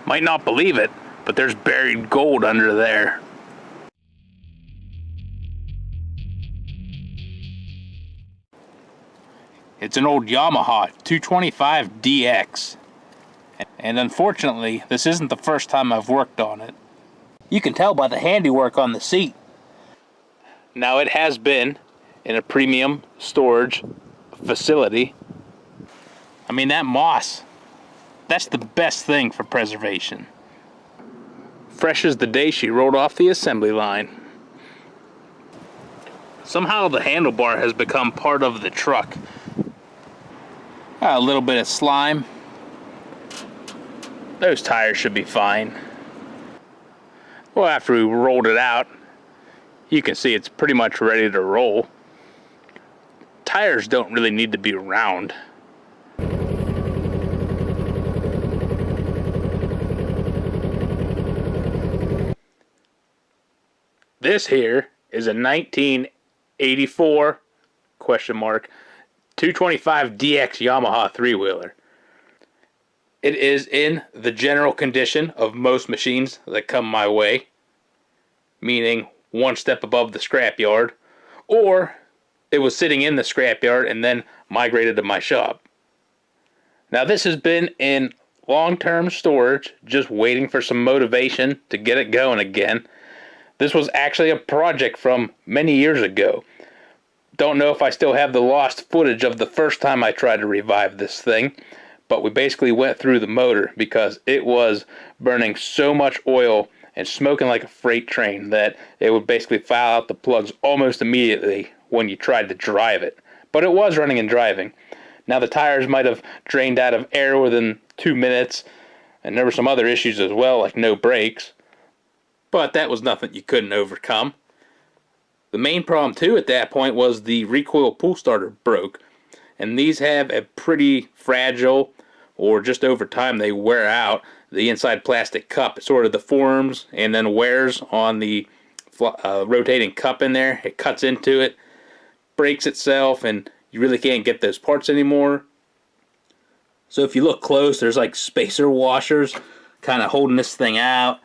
Might not believe it, but there's buried gold under there. It's an old Yamaha 225 DX. And unfortunately, this isn't the first time I've worked on it. You can tell by the handiwork on the seat. Now, it has been in a premium storage facility. I mean, that moss, that's the best thing for preservation. Fresh as the day she rolled off the assembly line. Somehow the handlebar has become part of the truck. A little bit of slime. Those tires should be fine. Well, after we rolled it out, you can see it's pretty much ready to roll. Tires don't really need to be round. This here is a 1984 225 DX Yamaha 3-wheeler. It is in the general condition of most machines that come my way, meaning one step above the scrapyard, or it was sitting in the scrapyard and then migrated to my shop. Now, this has been in long-term storage, just waiting for some motivation to get it going again. This was actually a project from many years ago. Don't know if I still have the lost footage of the first time I tried to revive this thing, but we basically went through the motor because it was burning so much oil and smoking like a freight train that it would basically foul out the plugs almost immediately when you tried to drive it. But it was running and driving. Now, the tires might have drained out of air within 2 minutes, and there were some other issues as well, like no brakes. But that was nothing you couldn't overcome. The main problem too at that point was the recoil pull starter broke. And these have a pretty fragile, or just over time they wear out, the inside plastic cup. It sort of deforms and then wears on the rotating cup in there. It cuts into it, breaks itself, and you really can't get those parts anymore. So if you look close, there's like spacer washers kind of holding this thing out.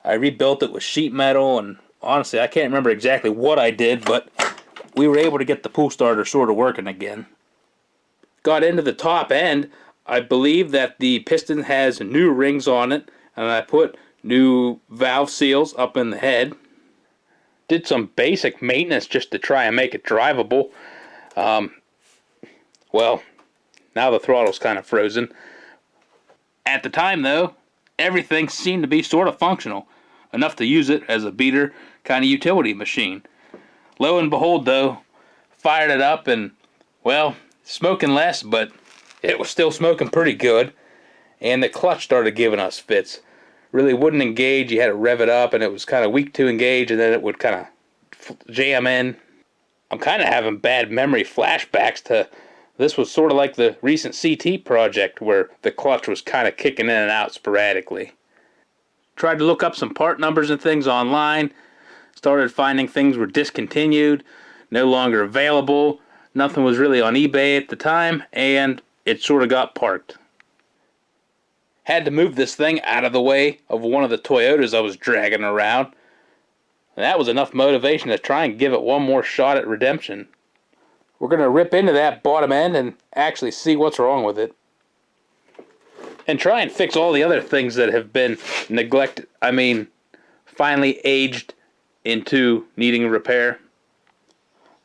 I rebuilt it with sheet metal, and honestly, I can't remember exactly what I did, but we were able to get the pull starter sort of working again. Got into the top end. I believe that the piston has new rings on it, and I put new valve seals up in the head. Did some basic maintenance just to try and make it drivable. Well, now the throttle's kind of frozen. At the time, though, everything seemed to be sort of functional, enough to use it as a beater kind of utility machine. Lo and behold, though, fired it up and, well, smoking less, but it was still smoking pretty good. And the clutch started giving us fits. Really wouldn't engage. You had to rev it up, and it was kind of weak to engage, and then it would kind of jam in. I'm kind of having bad memory flashbacks to this was sort of like the recent CT project where the clutch was kind of kicking in and out sporadically. Tried to look up some part numbers and things online. Started finding things were discontinued, no longer available. Nothing was really on eBay at the time, and it sort of got parked. Had to move this thing out of the way of one of the Toyotas I was dragging around. And that was enough motivation to try and give it one more shot at redemption. We're going to rip into that bottom end and actually see what's wrong with it. And try and fix all the other things that have been neglected. I mean, finally aged into needing repair.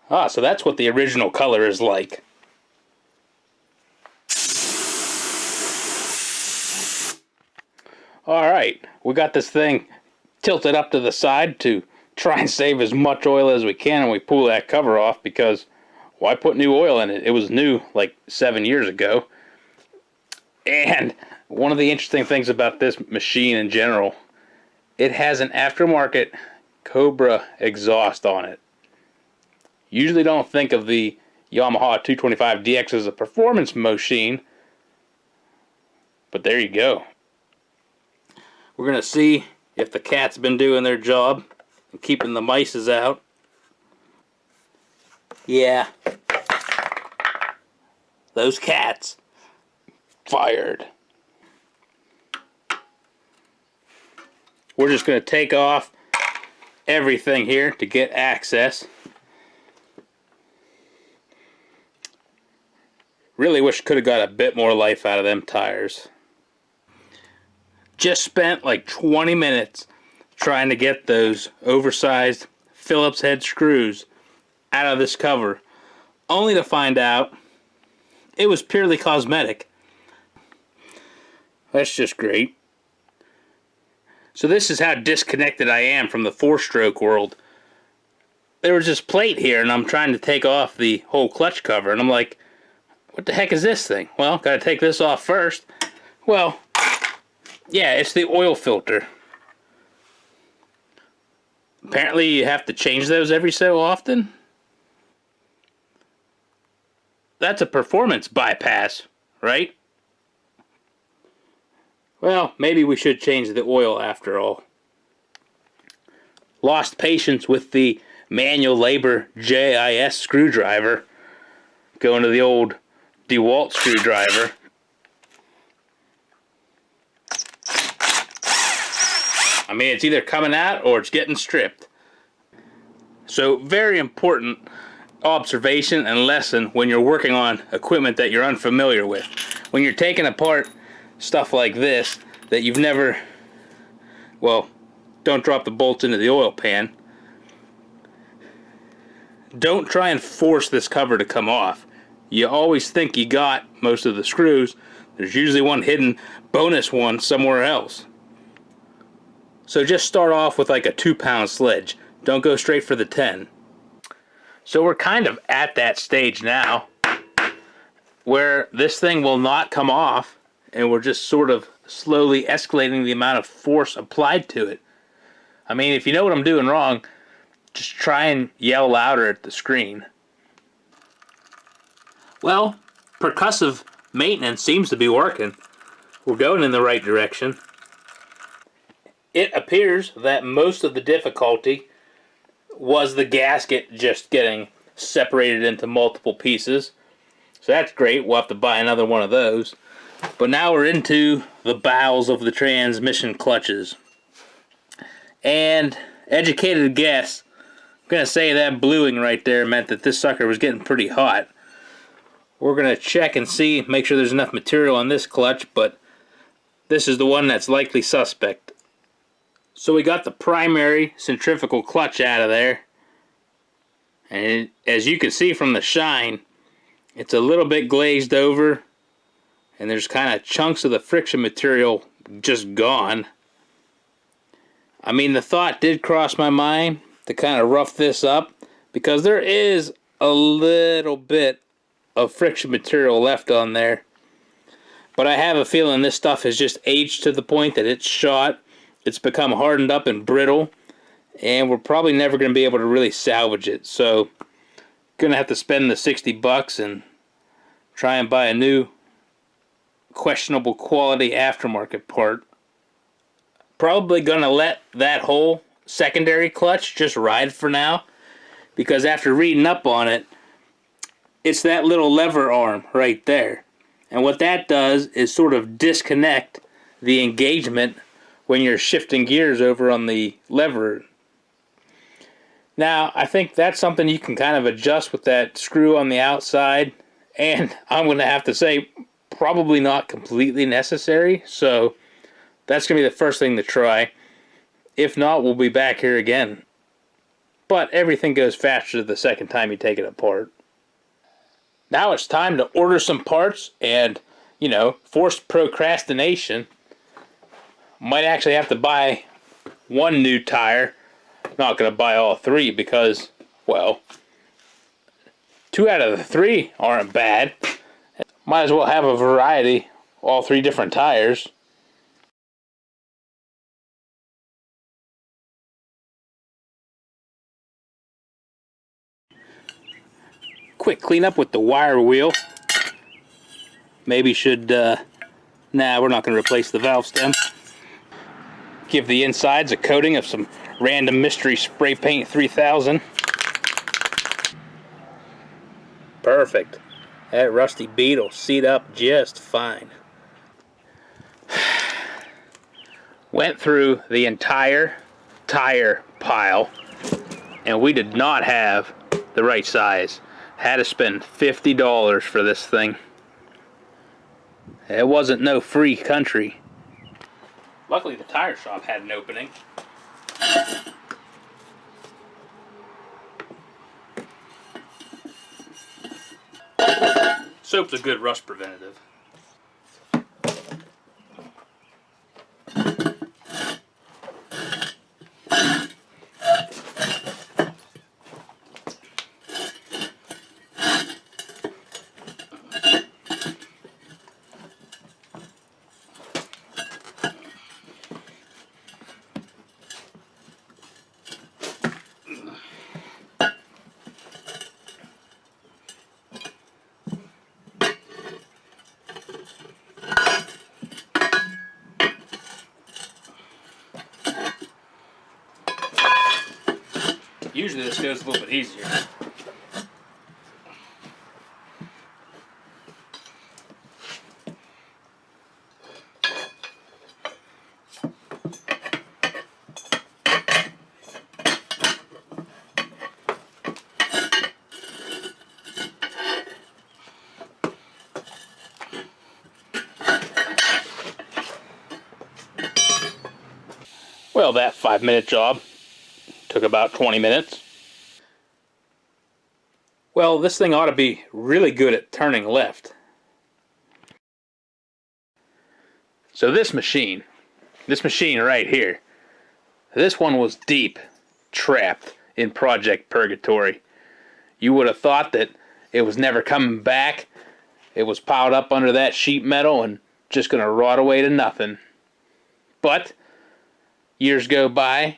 So that's what the original color is like. Alright, we got this thing tilted up to the side to try and save as much oil as we can, and we pull that cover off because why put new oil in it? It was new like 7 years ago. And one of the interesting things about this machine in general, it has an aftermarket Cobra exhaust on it. Usually don't think of the Yamaha 225 DX as a performance machine, but there you go. We're going to see if the cat's been doing their job and keeping the mices out. Yeah. Those cats fired. we're just going to take off everything here to get access. Really wish could have got a bit more life out of them tires. Just spent like 20 minutes trying to get those oversized Phillips head screws out of this cover, only to find out it was purely cosmetic. That's just great. So this is how disconnected I am from the four-stroke world. There was this plate here, and I'm trying to take off the whole clutch cover, and I'm like, what the heck is this thing? Well, gotta take this off first. Well, yeah, it's the oil filter. Apparently you have to change those every so often. That's a performance bypass, right? Well, maybe we should change the oil after all. Lost patience with the manual labor JIS screwdriver. Going to the old DeWalt screwdriver. I mean, it's either coming out or it's getting stripped. So, very important observation and lesson when you're working on equipment that you're unfamiliar with. When you're taking apart stuff like this that you've never, well, don't drop the bolts into the oil pan. Don't try and force this cover to come off. You always think you got most of the screws. There's usually one hidden bonus one somewhere else. So just start off with like a 2-pound sledge. Don't go straight for the 10. So we're kind of at that stage now where this thing will not come off, and we're just sort of slowly escalating the amount of force applied to it. I mean, if you know what I'm doing wrong, just try and yell louder at the screen. Well, percussive maintenance seems to be working. We're going in the right direction. It appears that most of the difficulty was the gasket just getting separated into multiple pieces. So that's great. We'll have to buy another one of those. But now we're into the bowels of the transmission clutches. And educated guess, I'm going to say that bluing right there meant that this sucker was getting pretty hot. We're going to check and see, make sure there's enough material on this clutch, but this is the one that's likely suspect. So we got the primary centrifugal clutch out of there. And as you can see from the shine, it's a little bit glazed over. And there's kind of chunks of the friction material just gone. I mean, the thought did cross my mind to kind of rough this up, because there is a little bit of friction material left on there. But I have a feeling this stuff has just aged to the point that it's shot. It's become hardened up and brittle, and we're probably never going to be able to really salvage it. So, gonna have to spend the $60 and try and buy a new questionable quality aftermarket part. Probably gonna let that whole secondary clutch just ride for now, because after reading up on it, it's that little lever arm right there. And what that does is sort of disconnect the engagement when you're shifting gears over on the lever. Now, I think that's something you can kind of adjust with that screw on the outside, and I'm going to have to say probably not completely necessary, so that's going to be the first thing to try. If not, we'll be back here again. But everything goes faster the second time you take it apart. Now it's time to order some parts, and, you know, forced procrastination. Might actually have to buy one new tire. Not going to buy all three because, well, 2 out of the 3 aren't bad. Might as well have a variety, all 3 different tires. Quick cleanup with the wire wheel. Maybe should, nah, we're not going to replace the valve stem. Give the insides a coating of some random mystery spray paint 3000. Perfect. That rusty bead will seat up just fine. Went through the entire tire pile, and we did not have the right size. Had to spend $50 for this thing. It wasn't no free country. Luckily the tire shop had an opening. Soap's a good rust preventative. Usually this goes a little bit easier. Well, that 5-minute job took about 20 minutes. Well, this thing ought to be really good at turning left. So this machine right here, this one was deep trapped in Project Purgatory. You would have thought that it was never coming back. It was piled up under that sheet metal and just going to rot away to nothing. But years go by.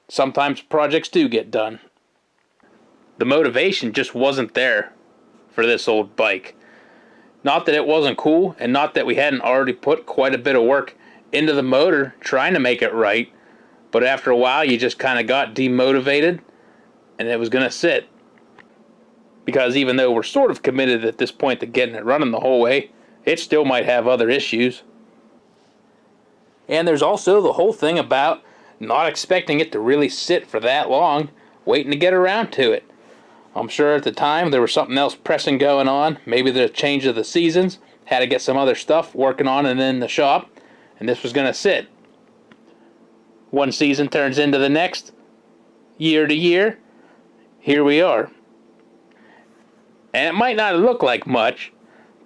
Sometimes projects do get done. The motivation just wasn't there for this old bike. Not that it wasn't cool, and not that we hadn't already put quite a bit of work into the motor trying to make it right, but after a while you just kind of got demotivated and it was going to sit. Because even though we're sort of committed at this point to getting it running the whole way, it still might have other issues. And there's also the whole thing about not expecting it to really sit for that long, waiting to get around to it. I'm sure at the time there was something else pressing going on, maybe the change of the seasons, had to get some other stuff working on and in the shop, and this was going to sit. One season turns into the next, year to year, here we are. And it might not look like much,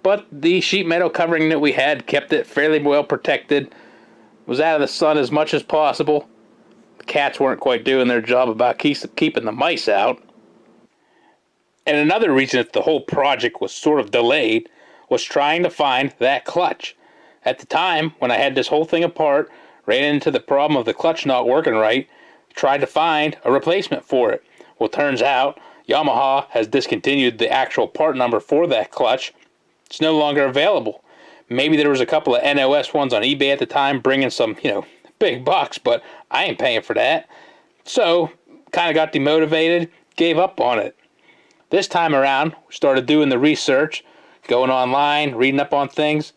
but the sheet metal covering that we had kept it fairly well protected, was out of the sun as much as possible. The cats weren't quite doing their job about keeping the mice out. And another reason that the whole project was sort of delayed was trying to find that clutch. At the time, when I had this whole thing apart, ran into the problem of the clutch not working right, tried to find a replacement for it. Well, turns out Yamaha has discontinued the actual part number for that clutch. It's no longer available. Maybe there was a couple of NOS ones on eBay at the time bringing some, big bucks, but I ain't paying for that. So, kind of got demotivated, gave up on it. This time around, we started doing the research, going online, reading up on things.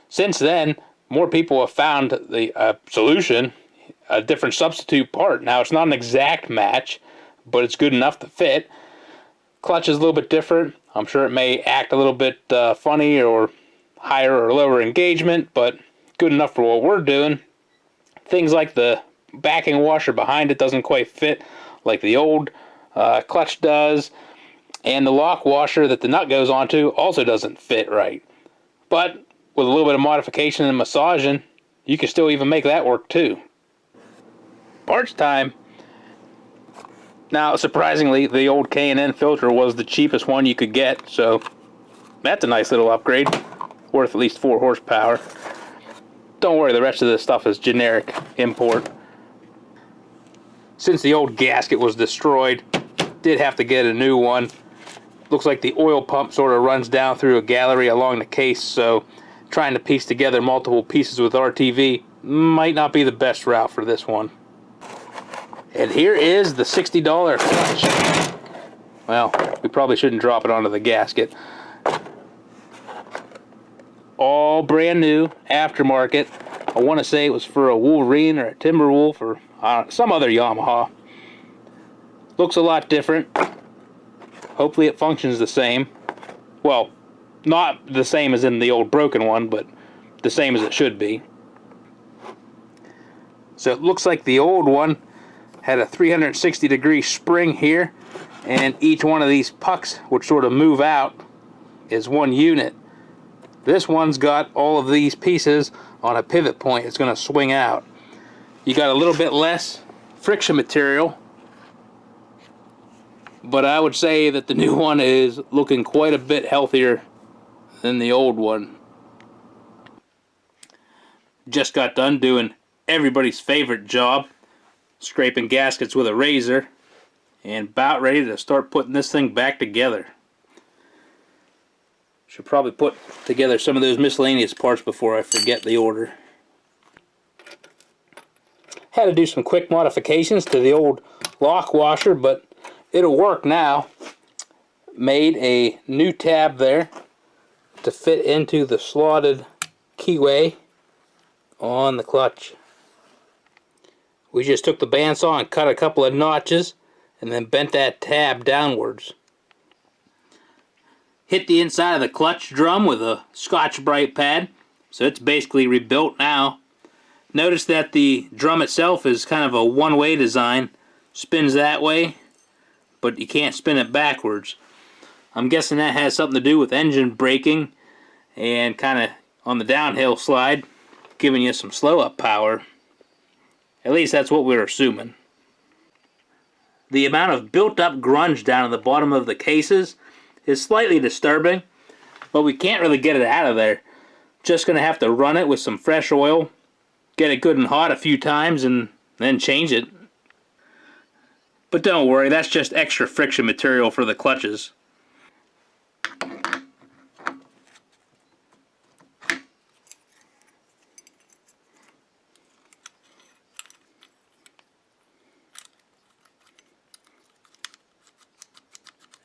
Since then, more people have found the solution, a different substitute part. Now, it's not an exact match, but it's good enough to fit. Clutch is a little bit different. I'm sure it may act a little bit funny or higher or lower engagement, but good enough for what we're doing. Things like the backing washer behind it doesn't quite fit like the old clutch does, and the lock washer that the nut goes onto also doesn't fit right. But with a little bit of modification and massaging, you can still even make that work too. Parts time. Now, surprisingly, the old K&N filter was the cheapest one you could get, so that's a nice little upgrade, worth at least 4 horsepower. Don't worry, the rest of this stuff is generic import. Since the old gasket was destroyed, did have to get a new one. Looks like the oil pump sort of runs down through a gallery along the case, so trying to piece together multiple pieces with RTV might not be the best route for this one. And here is the $60 clutch. Well, we probably shouldn't drop it onto the gasket. All brand new, aftermarket. I want to say it was for a Wolverine or a Timberwolf or some other Yamaha. Looks a lot different. Hopefully it functions the same. Well, not the same as in the old broken one, but the same as it should be. So it looks like the old one had a 360-degree spring here, and each one of these pucks would sort of move out as one unit. This one's got all of these pieces on a pivot point. It's going to swing out. You got a little bit less friction material, but I would say that the new one is looking quite a bit healthier than the old one. Just got done doing everybody's favorite job, scraping gaskets with a razor, and about ready to start putting this thing back together. Should probably put together some of those miscellaneous parts before I forget the order. Had to do some quick modifications to the old lock washer, but it'll work now. Made a new tab there to fit into the slotted keyway on the clutch. We just took the bandsaw and cut a couple of notches and then bent that tab downwards. Hit the inside of the clutch drum with a Scotch-Brite pad, so it's basically rebuilt now. Notice that the drum itself is kind of a one-way design. Spins that way, but you can't spin it backwards. I'm guessing that has something to do with engine braking and kind of on the downhill slide, giving you some slow-up power. At least that's what we're assuming. The amount of built-up grunge down at the bottom of the cases is slightly disturbing, but we can't really get it out of there. Just going to have to run it with some fresh oil, get it good and hot a few times, and then change it. But don't worry, that's just extra friction material for the clutches.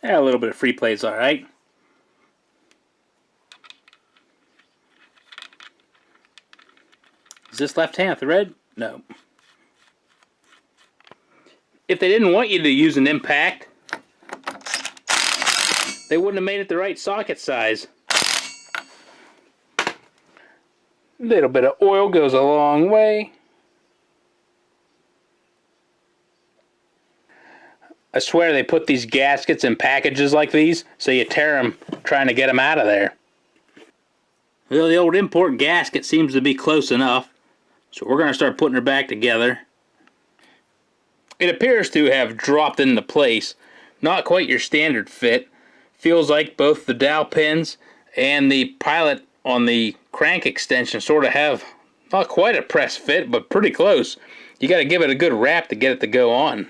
Yeah, a little bit of free play is alright. Is this left-hand thread? No. If they didn't want you to use an impact, they wouldn't have made it the right socket size. A little bit of oil goes a long way. I swear they put these gaskets in packages like these, so you tear them trying to get them out of there. Well, the old import gasket seems to be close enough, so we're going to start putting her back together. It appears to have dropped into place. Not quite your standard fit. Feels like both the dowel pins and the pilot on the crank extension sort of have not quite a press fit, but pretty close. You got to give it a good wrap to get it to go on.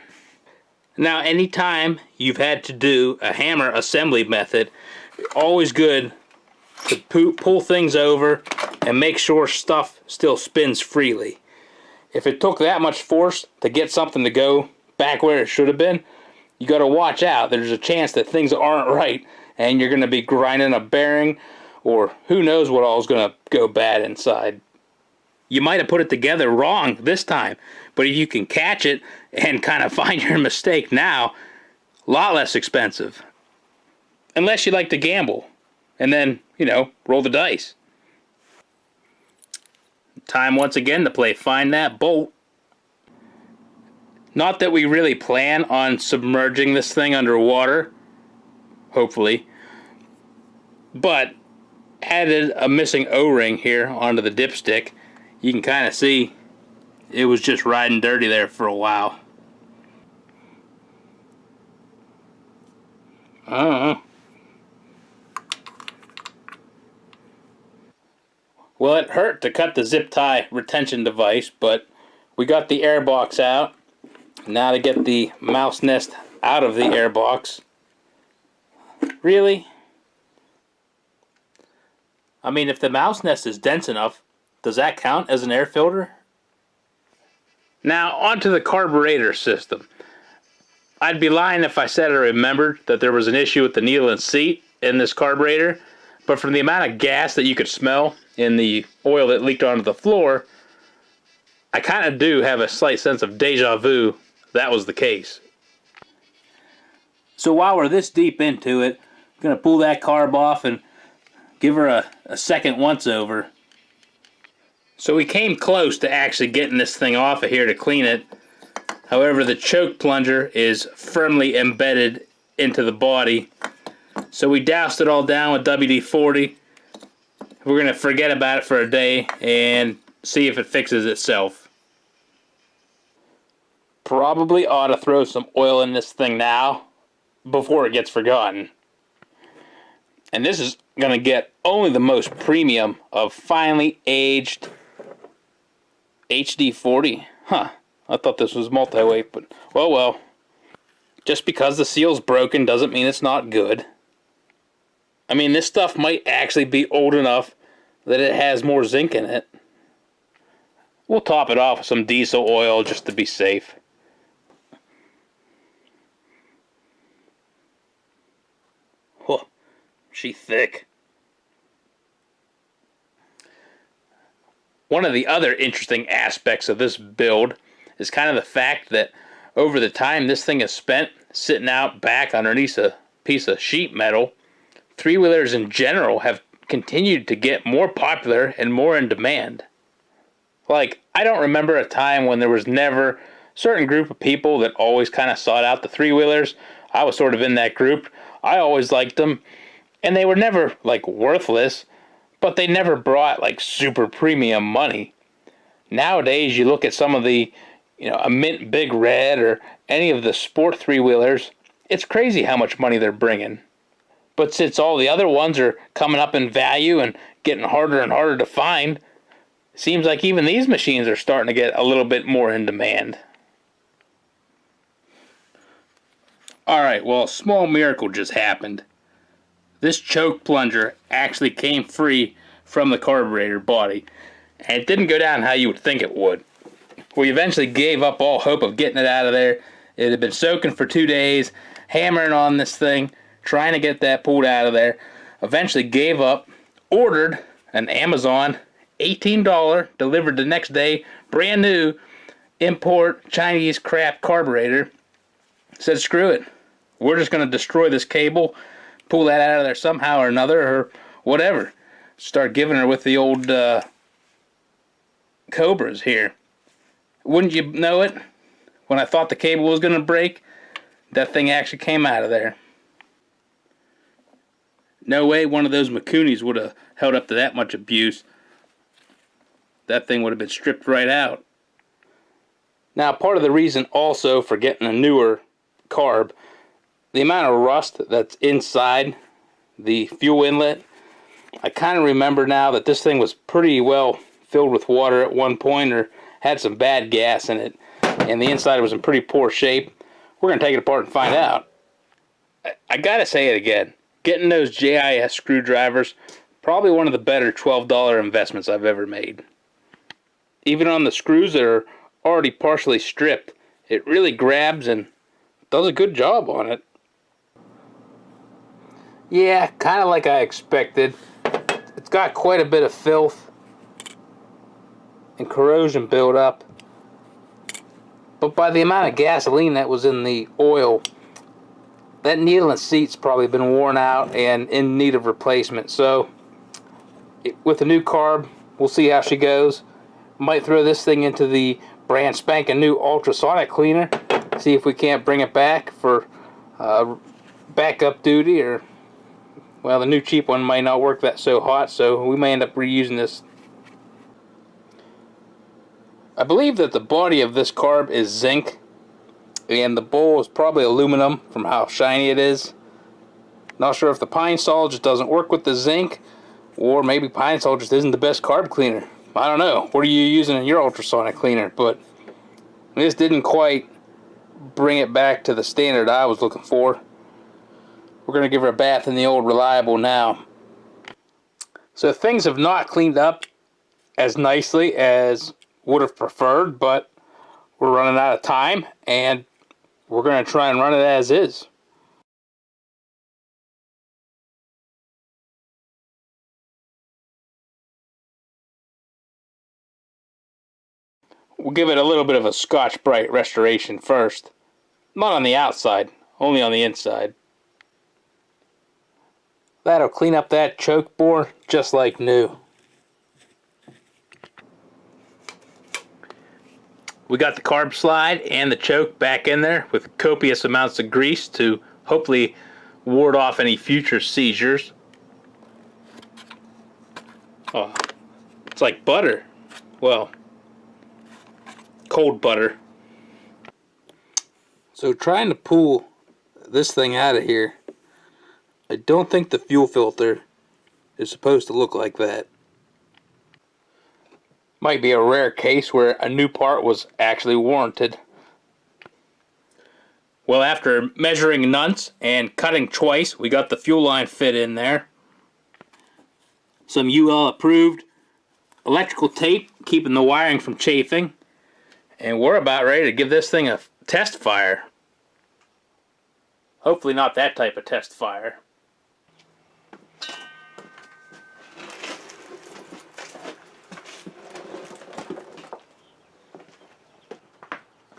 Now, anytime you've had to do a hammer assembly method, always good to pull things over and make sure stuff still spins freely. If it took that much force to get something to go back where it should have been, you got to watch out. There's a chance that things aren't right and you're going to be grinding a bearing, or who knows what all is going to go bad inside. You might have put it together wrong this time, but if you can catch it and kind of find your mistake now, a lot less expensive. Unless you like to gamble and then, roll the dice. Time once again to play Find That Bolt. Not that we really plan on submerging this thing underwater, hopefully, but added a missing O-ring here onto the dipstick. You can kind of see it was just riding dirty there for a while. Well, it hurt to cut the zip tie retention device, but we got the air box out. Now to get the mouse nest out of the air box. Really? I mean, if the mouse nest is dense enough, does that count as an air filter? Now, onto the carburetor system. I'd be lying if I said I remembered that there was an issue with the needle and seat in this carburetor, but from the amount of gas that you could smell in the oil that leaked onto the floor, I kind of do have a slight sense of deja vu that was the case. So while we're this deep into it, I'm going to pull that carb off and give her a second once over. So we came close to actually getting this thing off of here to clean it. However, the choke plunger is firmly embedded into the body. So we doused it all down with WD-40. We're going to forget about it for a day and see if it fixes itself. Probably ought to throw some oil in this thing now before it gets forgotten. And this is going to get only the most premium of finely aged HD40. Huh. I thought this was multi-weight, but well. Just because the seal's broken doesn't mean it's not good. I mean, this stuff might actually be old enough that it has more zinc in it. We'll top it off with some diesel oil just to be safe. Oh, she's thick. One of the other interesting aspects of this build is kind of the fact that over the time this thing is spent sitting out back underneath a piece of sheet metal, three-wheelers in general have continued to get more popular and more in demand. Like, I don't remember a time when there was never a certain group of people that always kind of sought out the three-wheelers. I was sort of in that group. I always liked them, and they were never, like, worthless, but they never brought, like, super premium money. Nowadays, you look at some of the, a Mint Big Red or any of the sport three-wheelers, it's crazy how much money they're bringing. But since all the other ones are coming up in value and getting harder and harder to find, it seems like even these machines are starting to get a little bit more in demand. Alright, well, a small miracle just happened. This choke plunger actually came free from the carburetor body, and it didn't go down how you would think it would. We eventually gave up all hope of getting it out of there. It had been soaking for 2 days, hammering on this thing, trying to get that pulled out of there. Eventually gave up, ordered an Amazon $18, delivered the next day, brand new, import Chinese crap carburetor. Said screw it. We're just going to destroy this cable, pull that out of there somehow or another, or whatever. Start giving her with the old Cobras here. Wouldn't you know it? When I thought the cable was going to break, that thing actually came out of there. No way one of those Makunis would have held up to that much abuse. That thing would have been stripped right out. Now, part of the reason also for getting a newer carb, the amount of rust that's inside the fuel inlet. I kind of remember now that this thing was pretty well filled with water at one point, or had some bad gas in it, and the inside was in pretty poor shape. We're going to take it apart and find out. I gotta say it again. Getting those JIS screwdrivers, probably one of the better $12 investments I've ever made. Even on the screws that are already partially stripped, it really grabs and does a good job on it. Yeah, kind of like I expected. It's got quite a bit of filth and corrosion buildup. But by the amount of gasoline that was in the oil, that needle and seat's probably been worn out and in need of replacement. So, with a new carb, we'll see how she goes. Might throw this thing into the brand spanking new ultrasonic cleaner. See if we can't bring it back for backup duty, or, well, the new cheap one might not work that so hot, so we may end up reusing this. I believe that the body of this carb is zinc, and the bowl is probably aluminum from how shiny it is. Not sure if the Pine Sol just doesn't work with the zinc, or maybe Pine Sol just isn't the best carb cleaner. I don't know. What are you using in your ultrasonic cleaner? But this didn't quite bring it back to the standard I was looking for. We're going to give her a bath in the old Reliable now. So things have not cleaned up as nicely as would have preferred, but we're running out of time, and we're going to try and run it as is. We'll give it a little bit of a Scotch-Brite restoration first. Not on the outside, only on the inside. That'll clean up that choke bore just like new. We got the carb slide and the choke back in there with copious amounts of grease to hopefully ward off any future seizures. Oh, it's like butter. Well, cold butter. So trying to pull this thing out of here, I don't think the fuel filter is supposed to look like that. Might be a rare case where a new part was actually warranted. Well, after measuring nunts and cutting twice, we got the fuel line fit in there. Some UL approved electrical tape keeping the wiring from chafing. And we're about ready to give this thing a test fire. Hopefully not that type of test fire.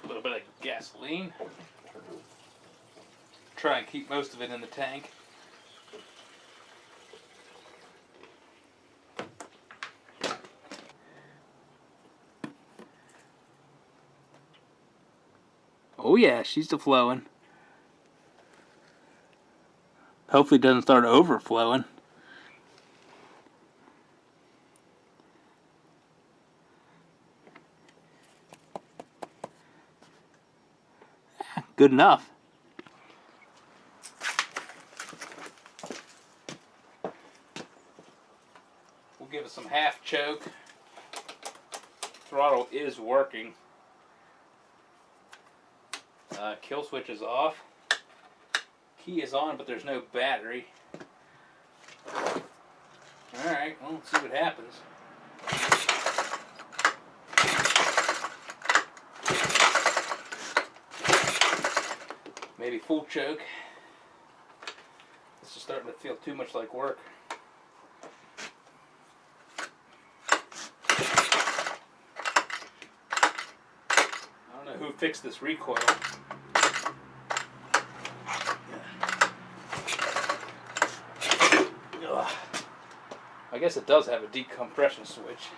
A little bit of gasoline. Try and keep most of it in the tank. Oh yeah, she's still flowing. Hopefully it doesn't start overflowing. Good enough. We'll give it some half choke. Throttle is working. Kill switch is off. Key is on, but there's no battery. Alright, well, let's see what happens. Maybe full choke. This is starting to feel too much like work. I don't know who fixed this recoil. I guess it does have a decompression switch.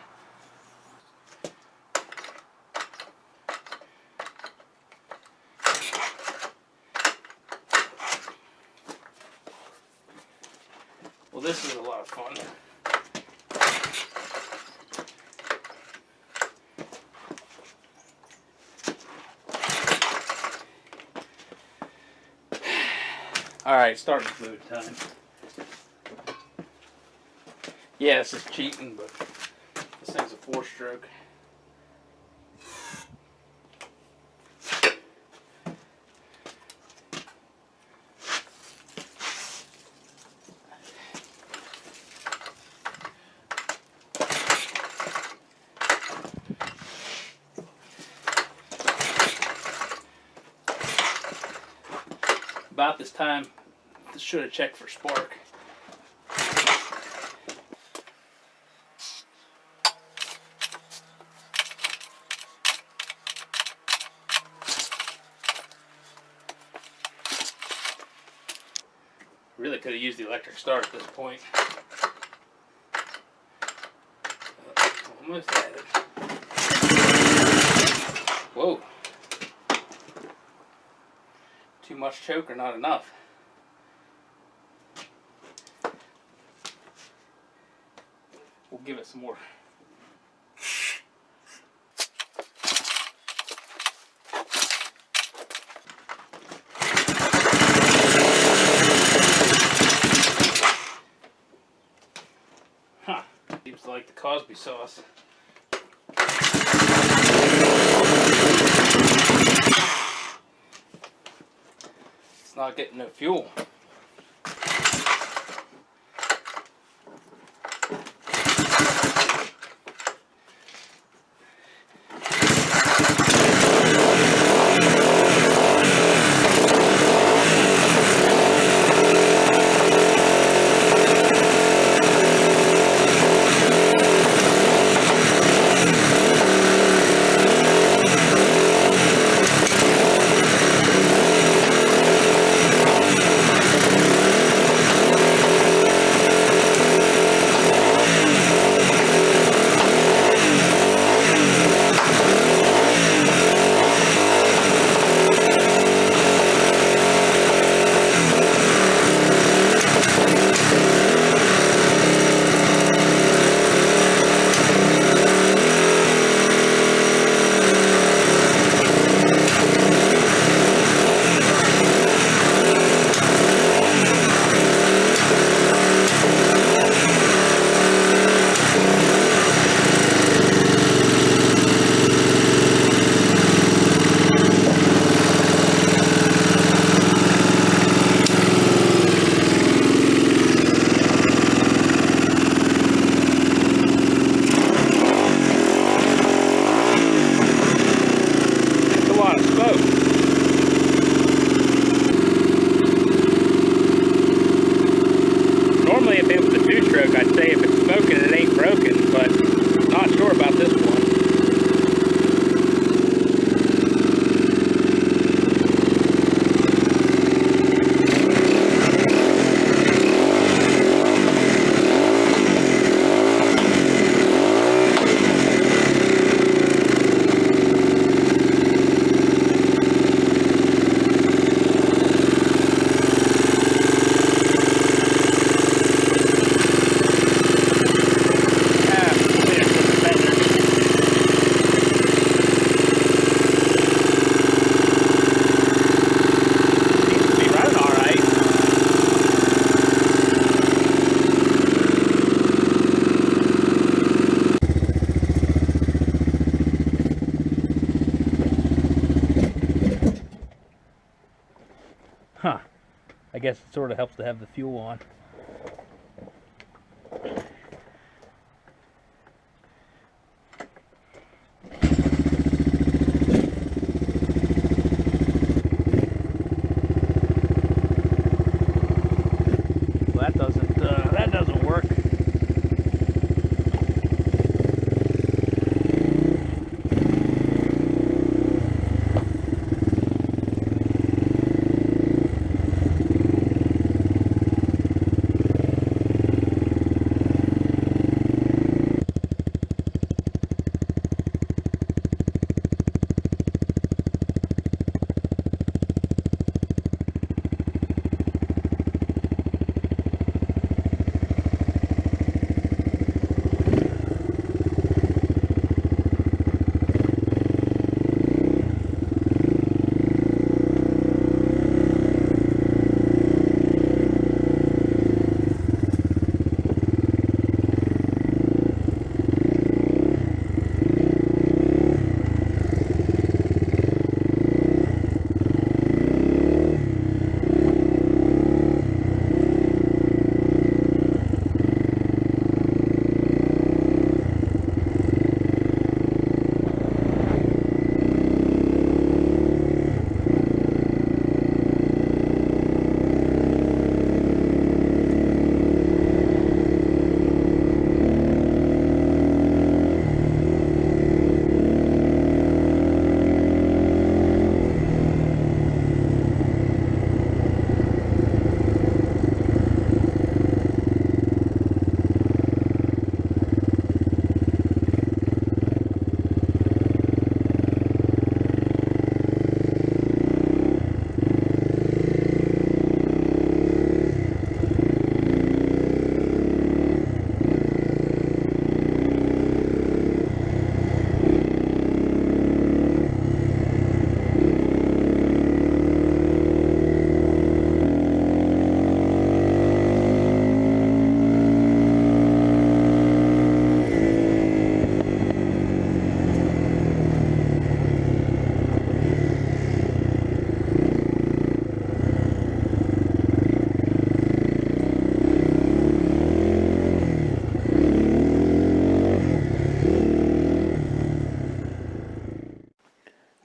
Well, this is a lot of fun. Alright, starting fluid time. Yeah, this is cheating, but this thing's a 4-stroke. About this time, this should have checked for spark. Really could have used the electric start at this point. Almost had it. Whoa. Too much choke or not enough? We'll give it some more. Huh. Seems like the Cosby sauce. It's not getting no fuel. guess it sort of helps to have the fuel on. Well, that doesn't work.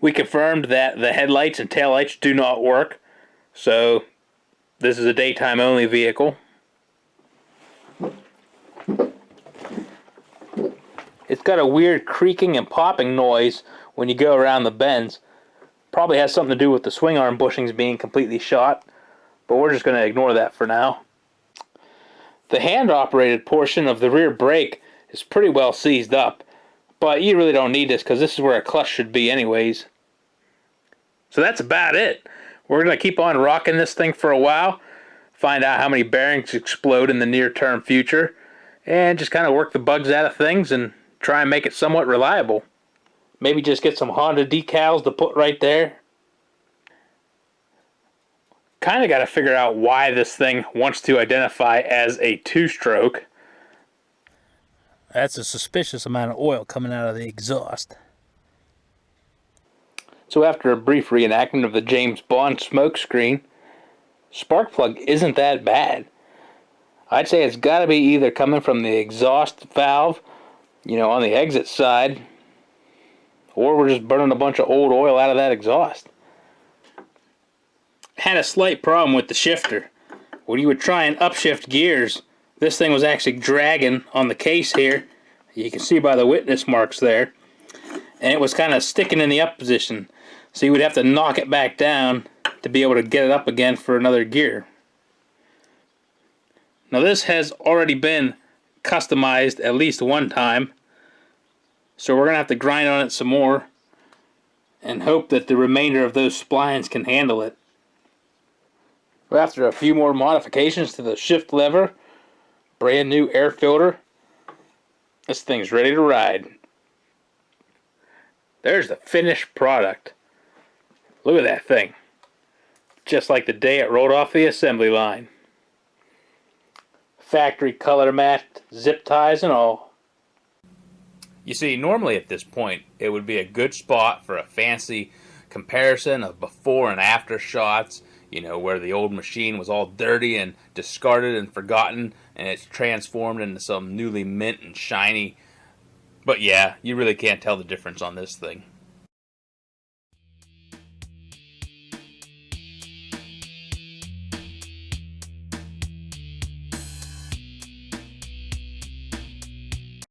We confirmed that the headlights and taillights do not work, so this is a daytime only vehicle. It's got a weird creaking and popping noise when you go around the bends. Probably has something to do with the swing arm bushings being completely shot, but we're just going to ignore that for now. The hand operated portion of the rear brake is pretty well seized up, but you really don't need this because this is where a clutch should be anyways. So that's about it. We're going to keep on rocking this thing for a while, find out how many bearings explode in the near term future, and just kind of work the bugs out of things and try and make it somewhat reliable. Maybe just get some Honda decals to put right there. Kind of got to figure out why this thing wants to identify as a two-stroke. That's a suspicious amount of oil coming out of the exhaust. So after a brief reenactment of the James Bond smoke screen, spark plug isn't that bad. I'd say it's got to be either coming from the exhaust valve, on the exit side, or we're just burning a bunch of old oil out of that exhaust. Had a slight problem with the shifter. When you would try and upshift gears, this thing was actually dragging on the case here. You can see by the witness marks there. And it was kind of sticking in the up position. So you would have to knock it back down to be able to get it up again for another gear. Now this has already been customized at least one time. So we're going to have to grind on it some more and hope that the remainder of those splines can handle it. After a few more modifications to the shift lever, brand new air filter, this thing's ready to ride. There's the finished product. Look at that thing. Just like the day it rolled off the assembly line. Factory color matched, zip ties and all. You see, normally at this point, it would be a good spot for a fancy comparison of before and after shots, You know, where the old machine was all dirty and discarded and forgotten, and it's transformed into some newly mint and shiny. But yeah, you really can't tell the difference on this thing.